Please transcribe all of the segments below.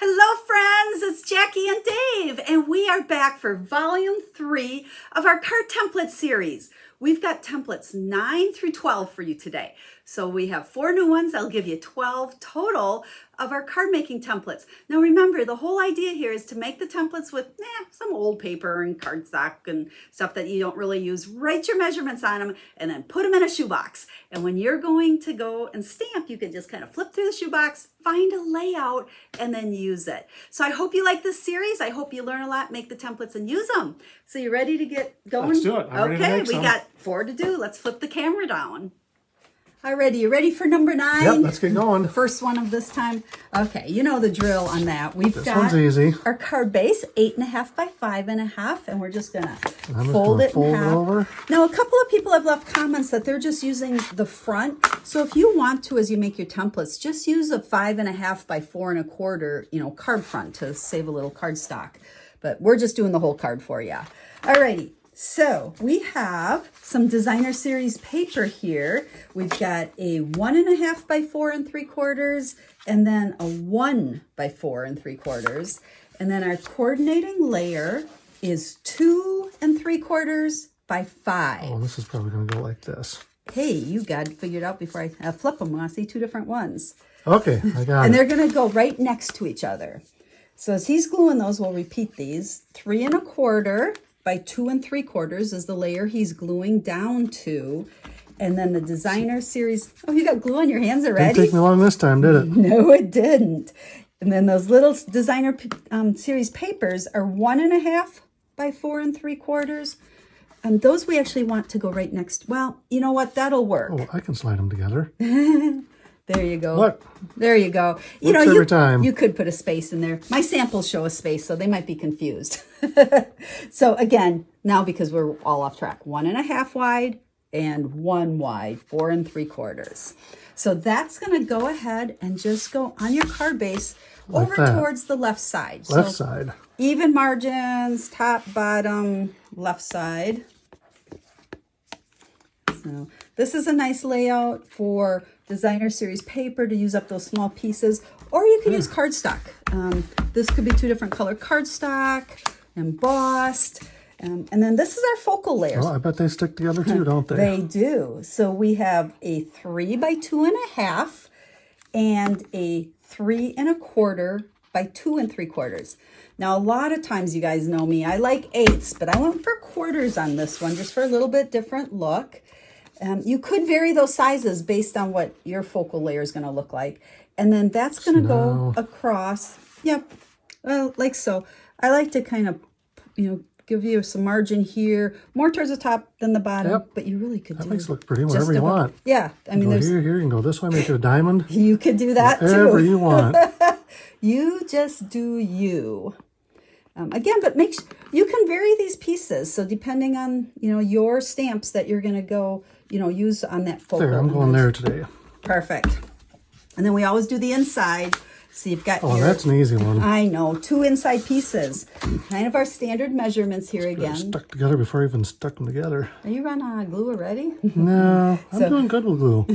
Hello friends, it's Jackie and Dave, and we are back for volume 3 of our card template series. We've got templates 9 through 12 for you today. So we have 4 new ones. I'll give you 12 total of our card making templates. Now remember, the whole idea here is to make the templates with some old paper and cardstock and stuff that you don't really use. Write your measurements on them and then put them in a shoebox. And when you're going to go and stamp, you can just kind of flip through the shoebox, find a layout, and then use it. So I hope you like this series. I hope you learn a lot, make the templates, and use them. So you ready to get going? Let's do it. I'm ready to make we some. got 4 to do. Let's flip the camera down. Alrighty, you ready for number 9? Yep, let's get going. The first one of this time. Okay, you know the drill on that. We've This got one's easy. our card base, 8.5 by 5.5, and we're just gonna fold it in half. Over. Now, a couple of people have left comments that they're just using the front. So if you want to, as you make your templates, just use a 5.5 by 4.25, card front to save a little cardstock. But we're just doing the whole card for you. Alrighty. So we have some designer series paper here. We've got a 1.5 by 4.75, and then a 1 by 4.75. And then our coordinating layer is 2.75 by 5. Oh, this is probably going to go like this. Hey, you got it figured out before I flip them. I see 2 different ones. Okay, I got And it. they're going to go right next to each other. So as he's gluing those, we'll repeat these. 3.25 by 2.75 is the layer he's gluing down to. And then the designer series. Oh, you got glue on your hands already? Didn't take me long this time, did it? No, it didn't. And then those little designer series papers are 1.5 by 4.75. And those we actually want to go right next. Well, you know what? That'll work. Oh, I can slide them together. There you go. Look. There you go. Works every time. You could put a space in there. My samples show a space, so they might be confused. So again, now because we're all off track, 1.5 wide and 1 wide, 4.75. So that's going to go ahead and just go on your card base Like over that. towards the left side. Left So side. even margins, top, bottom, left side. So this is a nice layout for designer series paper to use up those small pieces, or you can use cardstock. This could be 2 different color cardstock, embossed, and then this is our focal layers. Oh, I bet they stick together too, don't they? They do. So we have a 3 by 2.5 and a 3.25 by 2.75. Now, a lot of times, you guys know me, I like 8ths, but I went for quarters on this one just for a little bit different look. You could vary those sizes based on what your focal layer is going to look like. And then that's going to go across. Yep. Like so. I like to kind of, give you some margin here, more towards the top than the bottom. Yep. But you really could That do makes it look pretty wherever you about- want. Yeah. I mean, Go there's here, you can go this way, make it a diamond. you could do that Whatever too. you want. You just do you. Again, but you can vary these pieces. So depending on, your stamps that you're going to go, use on that focal. There, I'm going there today. Perfect. And then we always do the inside. So you've got Oh, that's an easy one. I know, 2 inside pieces. Kind of our standard memeasurements here again. Stuck together before I even stuck them together. Are you running out of glue already? No, I'm doing good with glue.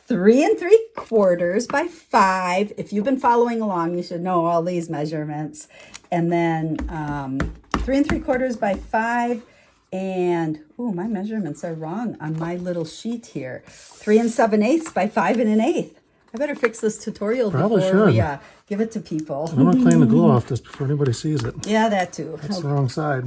3.75 by 5. If you've been following along, you should know all these measurements. And then 3.75 by 5. And, oh, my measurements are wrong on my little sheet here. 3 7/8 by 5 1/8. I better fix this tutorial Probably before we should. give it to people. I'm going to clean the glue off this before anybody sees it. Yeah, that too. That's the wrong side.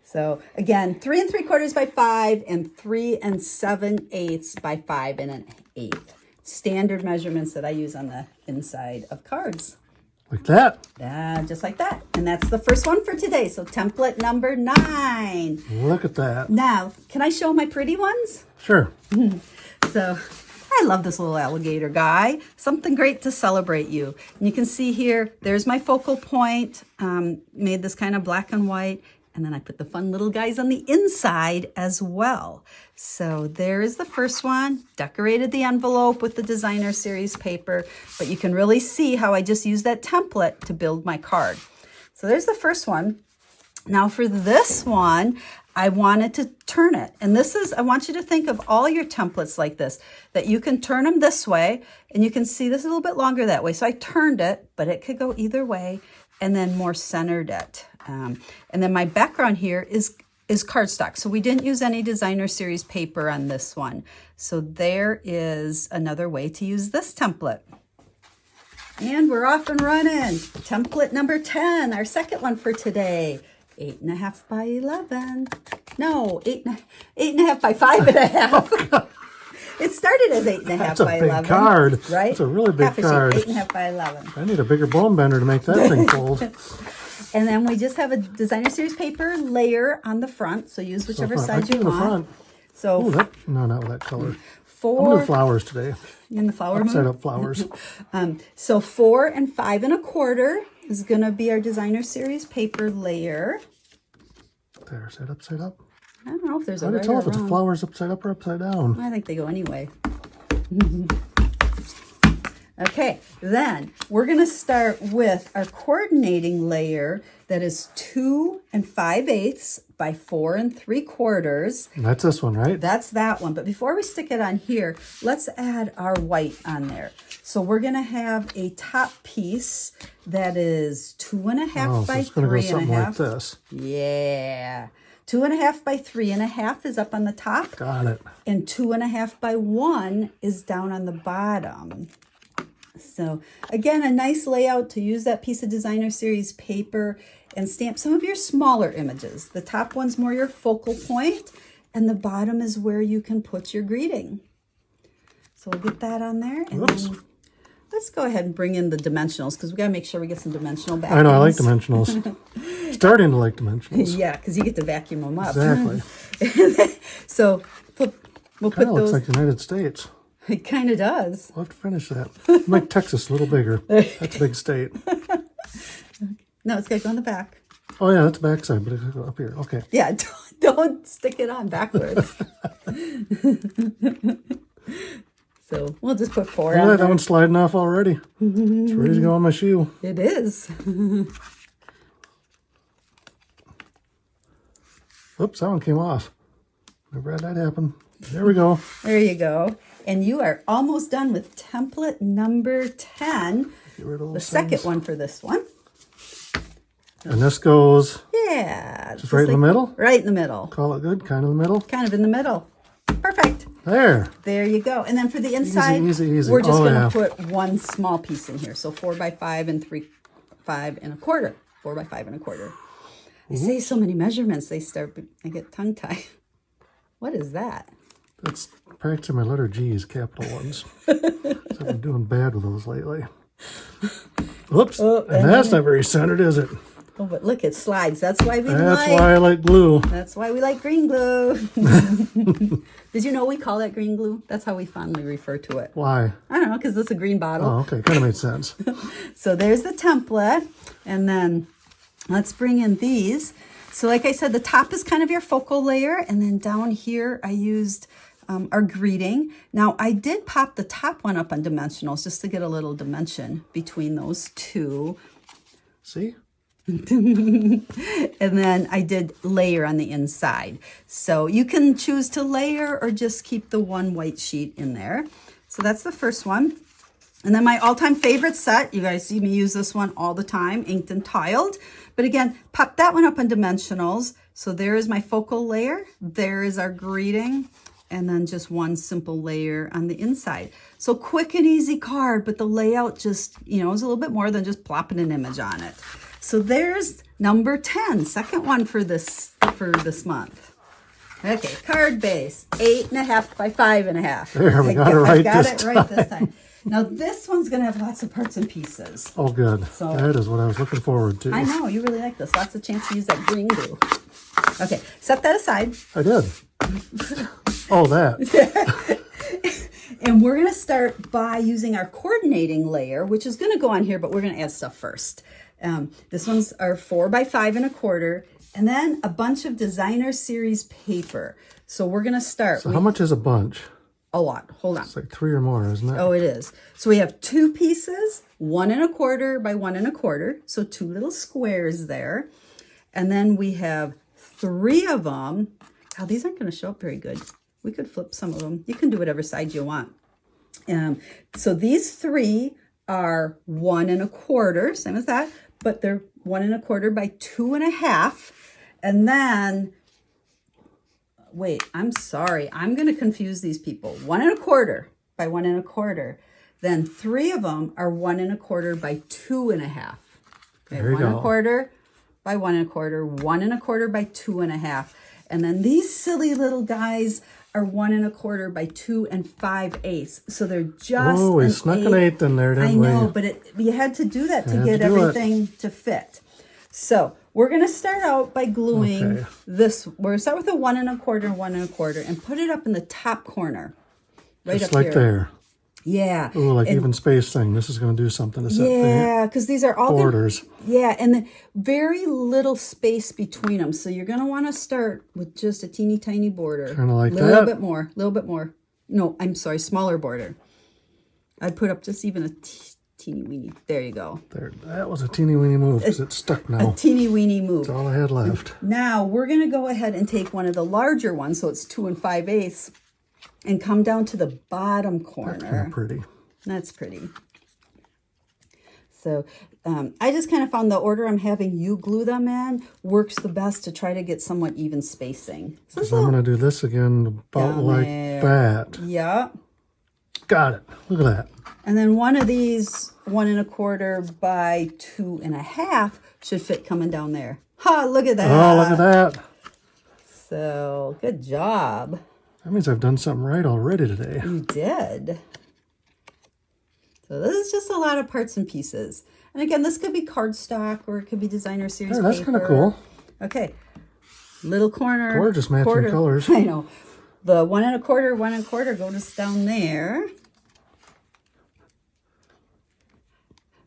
So again, 3.75 by 5 and 3 7/8 by 5 1/8. Standard measurements that I use on the inside of cards. Like that. Just like that. And that's the first one for today. So template number 9. Look at that. Now, can I show my pretty ones? Sure. So I love this little alligator guy. Something great to celebrate you. And you can see here, there's my focal point. Made this kind of black and white. And then I put the fun little guys on the inside as well. So there is the first one. Decorated the envelope with the designer series paper. But you can really see how I just used that template to build my card. So there's the first one. Now for this one, I wanted to turn it. And this is, I want you to think of all your templates like this, that you can turn them this way, and you can see this is a little bit longer that way. So I turned it, but it could go either way, and then more centered it. And then my background here is cardstock. So we didn't use any designer series paper on this one. So there is another way to use this template. And we're off and running. Template number 10, our second one for today. 8.5 by 11. No, 8.5 by 5.5. It started as 8.5 by 11. That's a big card. Right? It's a really big card. 8.5 by 11. I need a bigger bone bender to make that thing fold. And then we just have a designer series paper layer on the front. So use whichever side you the want. front. So No, not with that color. four. I'm gonna do flowers today. In the flower Upside mood? up flowers. So 4 and 5 1/4 is going to be our designer series paper layer. There, is that upside up? I don't know if there's a How do right you tell or if it's wrong. flowers upside up or upside down? I think they go anyway. Okay, then we're going to start with our coordinating layer that is 2 5/8 by 4 3/4. That's this one, right? That's that one. But before we stick it on here, let's add our white on there. So we're going to have a top piece that is 2.5 so by it's going to go 3.5. something like this. Yeah. 2.5 by 3.5 is up on the top. Got it. And 2.5 by 1 is down on the bottom. So again, a nice layout to use that piece of designer series paper and stamp some of your smaller images. The top one's more your focal point, and the bottom is where you can put your greeting. So we'll get that on there. And then let's go ahead and bring in the dimensionals, because we got to make sure we get some dimensional backgrounds. I know, I like dimensionals. Starting to like dimensionals. Yeah, because you get to vacuum them up. Exactly. So we'll put Kind of looks those. like the United States. It kind of does. We'll have to finish that. Make Texas a little bigger. That's a big state. No, it's got to go on the back. Oh yeah, that's backside, but it's gotta go up here. Okay. Yeah, don't stick it on backwards. So we'll just put 4 Yeah, on that there. one's sliding off already. It's ready to go on my shoe. It is. Oops, that one came off. Never had that happen. There we go. There you go. And you are almost done with template number 10, Get rid of those the second things. one for this one. And this goes Yeah. just right in the middle. Right in the middle. Call it good, kind of in the middle. Kind of in the middle. Perfect. There. There you go. And then for the inside, Easy, easy, easy. we're just Oh, going to yeah. put one small piece in here. So 4 by 5 and 5 1/4. 4 by 5 1/4. I say so many measurements, I get tongue tied. What is that? That's practicing my letter G's, capital ones. I've been doing bad with those lately. Oops. And that's not very centered, is it? Oh, but look, it slides. That's why That's why I like glue. That's why we like green glue. Did you know we call that green glue? That's how we fondly refer to it. Why? I don't know, because it's a green bottle. Oh, okay. Kind of made sense. So there's the template. And then let's bring in these. So like I said, the top is kind of your focal layer. And then down here, I used our greeting. Now, I did pop the top one up on dimensionals just to get a little dimension between those two. See? And then I did layer on the inside. So you can choose to layer or just keep the one white sheet in there. So that's the first one. And then my all-time favorite set, you guys see me use this one all the time, inked and tiled. But again, pop that one up on dimensionals. So there is my focal layer. There is our greeting. And then just one simple layer on the inside. So quick and easy card, but the layout just, is a little bit more than just plopping an image on it. So there's number 10, second one for this month. Okay, card base, 8.5 by 5.5. There, we got it right this time. Now this one's gonna have lots of parts and pieces. Oh, good. So- That is what I was looking forward to. I know, you really like this. Lots of chance to use that green glue. Okay, set that aside. I did. Oh, that. And we're gonna start by using our coordinating layer, which is gonna go on here, but we're gonna add stuff first. This one's our 4 by 5 1/4, and then a bunch of designer series paper. So we're gonna start So how much is a bunch? a lot. Hold on. It's like 3 or more, isn't it? Oh, it is. So we have 2 pieces, 1 1/4 by 1 1/4. So 2 little squares there. And then we have 3 of them. Now, these aren't going to show up very good. We could flip some of them. You can do whatever side you want. So these 3 are 1 1/4, same as that, but they're 1 1/4 by 2 1/2. And then, wait, I'm sorry. I'm going to confuse these people. 1 1/4 by 1 1/4. Then 3 of them are 1 1/4 by 2 1/2. Okay, 1 1/4 by 1 1/4, 1 1/4 by 2 1/2. And then these silly little guys are 1 1/4 by 2 5/8. So they're just oh, we snuck an eighth in there, didn't we? I know, but you had to do that to get everything to fit. So we're going to start out by gluing this. We're going to start with a 1 1/4, 1 1/4, and put it up in the top corner, right just up like here. There. Yeah. Oh, like even space thing. This is going to do something to set yeah, because these are all borders. Yeah, and the very little space between them. So you're going to want to start with just a teeny tiny border. Kind of like that. A little bit more. A little bit more. No, I'm sorry, smaller border. I'd put up just even a teeny weeny. There you go. There, that was a teeny weeny move because it's stuck now. A teeny weeny move. That's all I had left. Now we're going to go ahead and take one of the larger ones, so it's 2 5/8, and come down to the bottom corner. That's kind of pretty. That's pretty. So I just kind of found the order I'm having you glue them in works the best to try to get somewhat even spacing. So I'm going to do this again about like that. Yeah. Got it. Look at that. And then one of these 1 1/4 by 2 1/2 should fit coming down there. Ha, look at that. Oh, look at that. So good job. That means I've done something right already today. You did. So this is just a lot of parts and pieces. And again, this could be cardstock or it could be designer series Yeah, that's paper. kind of cool. Okay. Little corner. Gorgeous matching colors. I know. The 1 1/4, 1 1/4 goes down there.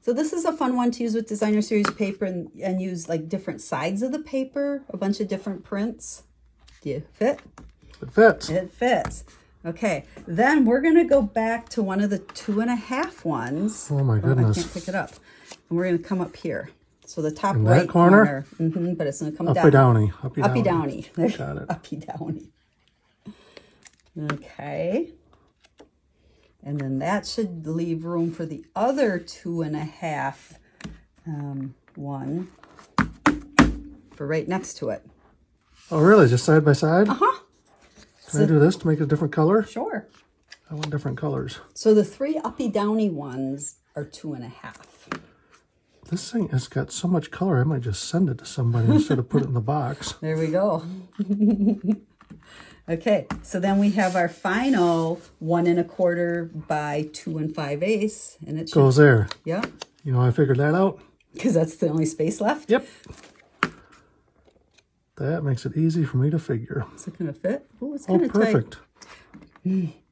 So this is a fun one to use with designer series paper and use like different sides of the paper, a bunch of different prints. Do you fit? It fits. It fits. Okay, then we're going to go back to one of the 2 1/2 ones. Oh my goodness. I can't pick it up. And we're going to come up here. So the top In right that corner? but it's going to come Uppy down. downy. Uppy Uppy downy. downy. Got it. Uppy downy. Okay. And then that should leave room for the other 2 1/2 one for right next to it. Oh, really? Just side by side? Uh-huh. Can I do this to make it a different color? Sure. I want different colors. So the 3 uppy downy ones are 2 1/2. This thing has got so much color, I might just send it to somebody instead of put it in the box. There we go. Okay, so then we have our final 1 1/4 by 2 5/8, and it should, Goes there. yeah, You know how I figured that out? because that's the only space left. Yep. That makes it easy for me to figure. Is it going to fit? Ooh, it's Oh, kind of tight. perfect.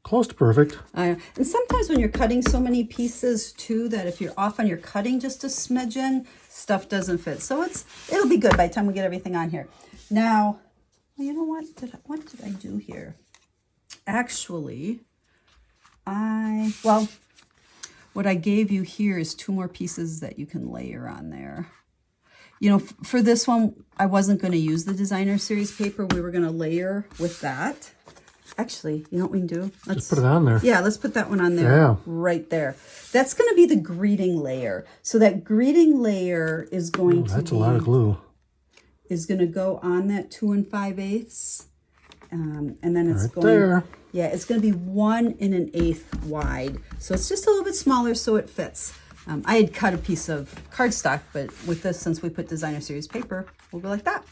Close to perfect. And sometimes when you're cutting so many pieces too, that if you're off on your cutting just a smidgen, stuff doesn't fit. So it'll be good by the time we get everything on here. Now, well, you know what? What did I do here? Actually, what I gave you here is 2 more pieces that you can layer on there. You know, for this one, I wasn't going to use the designer series paper. We were going to layer with that. Actually, you know what we can do? Just put it on there. Yeah, let's put that one on there. Yeah. Right there. That's going to be the greeting layer. So that greeting layer is going to That's a lot of glue. is going to go on that 2 5/8. And then it's Right going there. Yeah, it's going to be 1 1/8 wide. So it's just a little bit smaller so it fits. I had cut a piece of cardstock, but with this, since we put designer series paper, we'll go like that.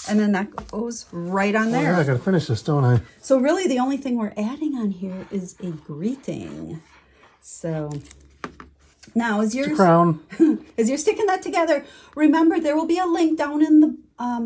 And then that goes right on Oh, there. yeah, I gotta finish this, don't I? So really the only thing we're adding on here is a greeting. So now as you're Crown. as you're sticking that together, remember there will be a link down in the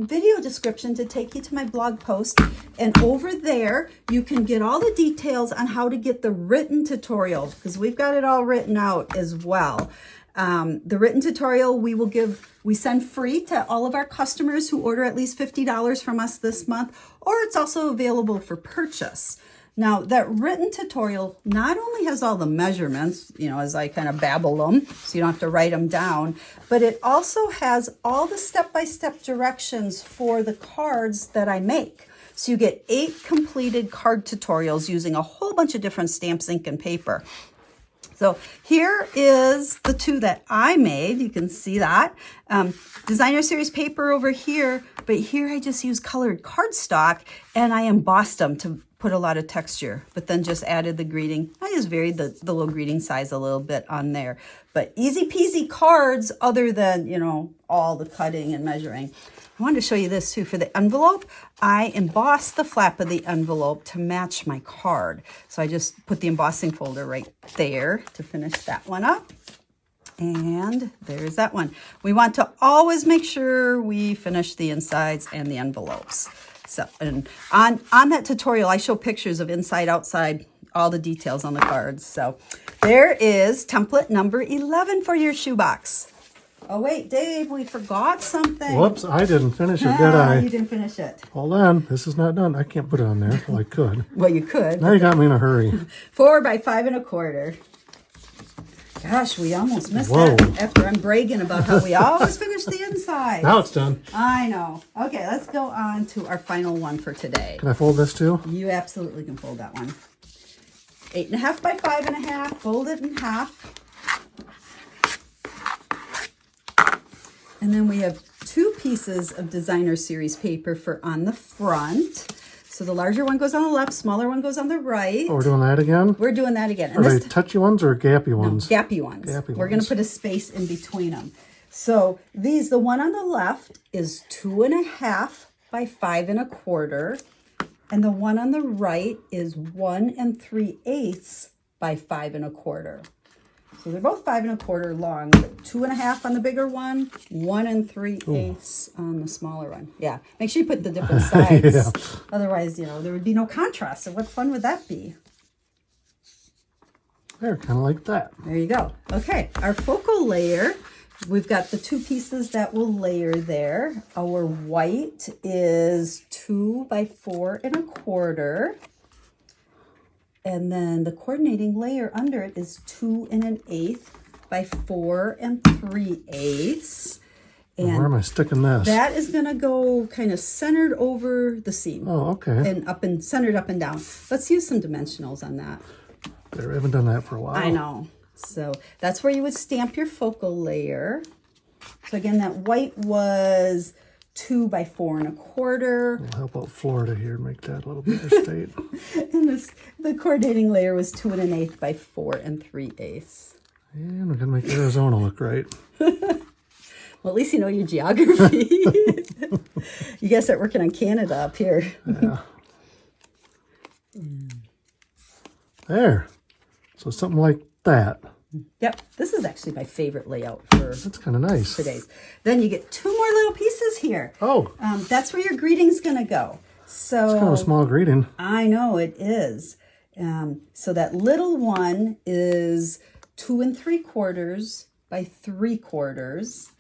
video description to take you to my blog post. And over there, you can get all the details on how to get the written tutorial, because we've got it all written out as well. The written tutorial we send free to all of our customers who order at least $50 from us this month, or it's also available for purchase. Now, that written tutorial not only has all the measurements, you know, as I kind of babble them, so you don't have to write them down, but it also has all the step-by-step directions for the cards that I make. So you get 8 completed card tutorials using a whole bunch of different stamps, ink, and paper. So here is the 2 that I made. You can see that. Designer Series paper over here, but here I just used colored cardstock and I embossed them to put a lot of texture, but then just added the greeting. I just varied the little greeting size a little bit on there. But easy peasy cards other than, you know, all the cutting and measuring. I wanted to show you this too. For the envelope, I embossed the flap of the envelope to match my card. So I just put the embossing folder right there to finish that one up. And there's that one. We want to always make sure we finish the insides and the envelopes. So, and on that tutorial, I show pictures of inside, outside, all the details on the cards. So there is template number 11 for your shoebox. Oh, wait, Dave, we forgot something. Whoops, I didn't finish it, did I? You didn't finish it. Hold on, this is not done. I can't put it on there. Well, I could. Well, you could. Now you got me in a hurry. 4 by 5 1/4. Gosh, we almost missed Whoa. that after I'm bragging about how we always finish the inside. Now it's done. I know. Okay, let's go on to our final one for today. Can I fold this too? You absolutely can fold that one. 8.5 by 5 1/2. Fold it in half. And then we have 2 pieces of Designer Series paper for on the front. So the larger one goes on the left, smaller one goes on the right. Oh, we're doing that again? We're doing that again. Are they touchy ones or gappy ones? No, gappy ones. We're going to put a space in between them. So the one on the left is 2.5 by 5 1/4. And the one on the right is 1 3/8 by 5 1/4. So they're both 5 1/4 long, but 2.5 on the bigger one, 1 3/8 on the smaller one. Yeah, make sure you put the different sides. Yeah. Otherwise, you know, there would be no contrast. So what fun would that be? They're kind of like that. There you go. Okay, our focal layer, we've got the 2 pieces that will layer there. Our white is 2 by 4 1/4. And then the coordinating layer under it is 2 1/8 by 4 3/8. And where am I sticking this? that is going to go kind of centered over the seam. Oh, okay. And up and centered up and down. Let's use some dimensionals on that. I haven't done that for a while. I know. So that's where you would stamp your focal layer. So again, that white was 2 by 4 1/4. We'll help out Florida here and make that a little bigger state. And the coordinating layer was 2 1/8 by 4 3/8. And we're going to make Arizona look right. Well, at least you know your geography. You guys start working on Canada up here. Yeah. There. So something like that. Yep, this is actually my favorite layout for That's kind of nice. today's. Then you get 2 more little pieces here. Oh. That's where your greeting's going to go. So It's kind of a small greeting. I know it is. So that little one is 2 3/4 by 3/4.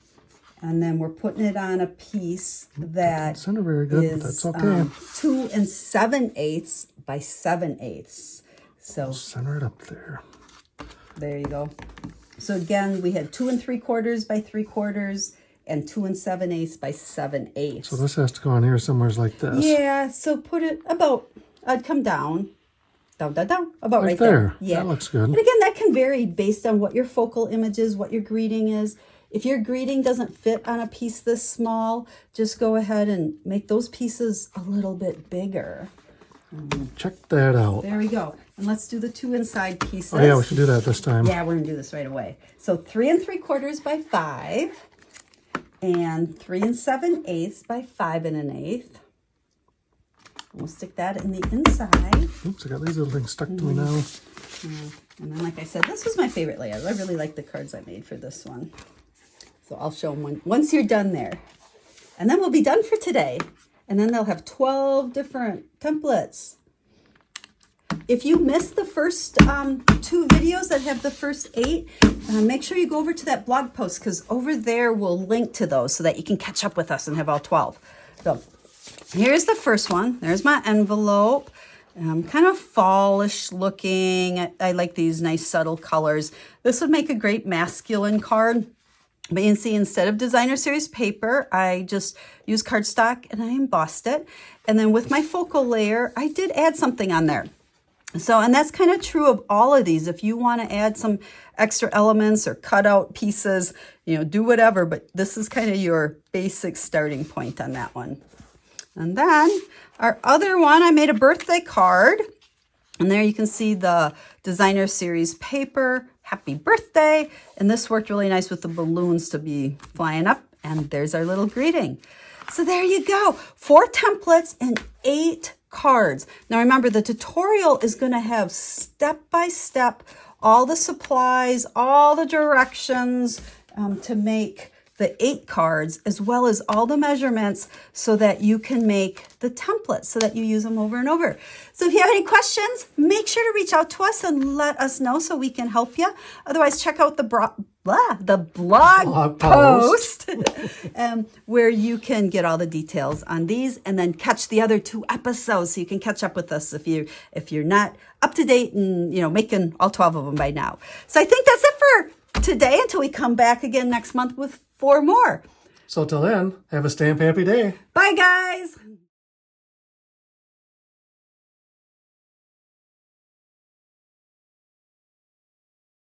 And then we're putting it on a piece that It's not very good, but is that's okay. 2 7/8 by 7/8. So Center it up there. there you go. So again, we had 2 3/4 by 3/4 and 2 7/8 by 7/8. So this has to go on here somewhere like this. Yeah, so put it about, I'd come down, about Like right there. there. Yeah. That looks good. And again, that can vary based on what your focal image is, what your greeting is. If your greeting doesn't fit on a piece this small, just go ahead and make those pieces a little bit bigger. Check that out. There we go. And let's do the 2 inside pieces. Oh, yeah, we should do that this time. Yeah, we're going to do this right away. So 3 3/4 by 5 and 3 7/8 by 5 1/8. We'll stick that in the inside. Oops, I got these little things stuck to me now. And then, like I said, this was my favorite layout. I really like the cards I made for this one. So I'll show them once you're done there. And then we'll be done for today. And then they'll have 12 different templates. If you missed the first 2 videos that have the first 8, make sure you go over to that blog post, because over there we'll link to those so that you can catch up with us and have all 12. So here's the first one. There's my envelope. Kind of fallish looking. I like these nice subtle colors. This would make a great masculine card. But you can see instead of designer series paper, I just used cardstock and I embossed it. And then with my focal layer, I did add something on there. So, and that's kind of true of all of these. If you want to add some extra elements or cut out pieces, you know, do whatever. But this is kind of your basic starting point on that one. And then our other one, I made a birthday card. And there you can see the designer series paper. Happy birthday. And this worked really nice with the balloons to be flying up. And there's our little greeting. So there you go. 4 templates and 8 cards. Now remember, the tutorial is going to have step-by-step all the supplies, all the directions to make the 8 cards, as well as all the measurements so that you can make the templates so that you use them over and over. So if you have any questions, make sure to reach out to us and let us know so we can help you. Otherwise, check out the blog post where you can get all the details on these and then catch the other 2 episodes so you can catch up with us if you're not up to date and, you know, making all 12 of them by now. So I think that's it for today until we come back again next month with 4 more. So till then, have a stamp happy day. Bye, guys.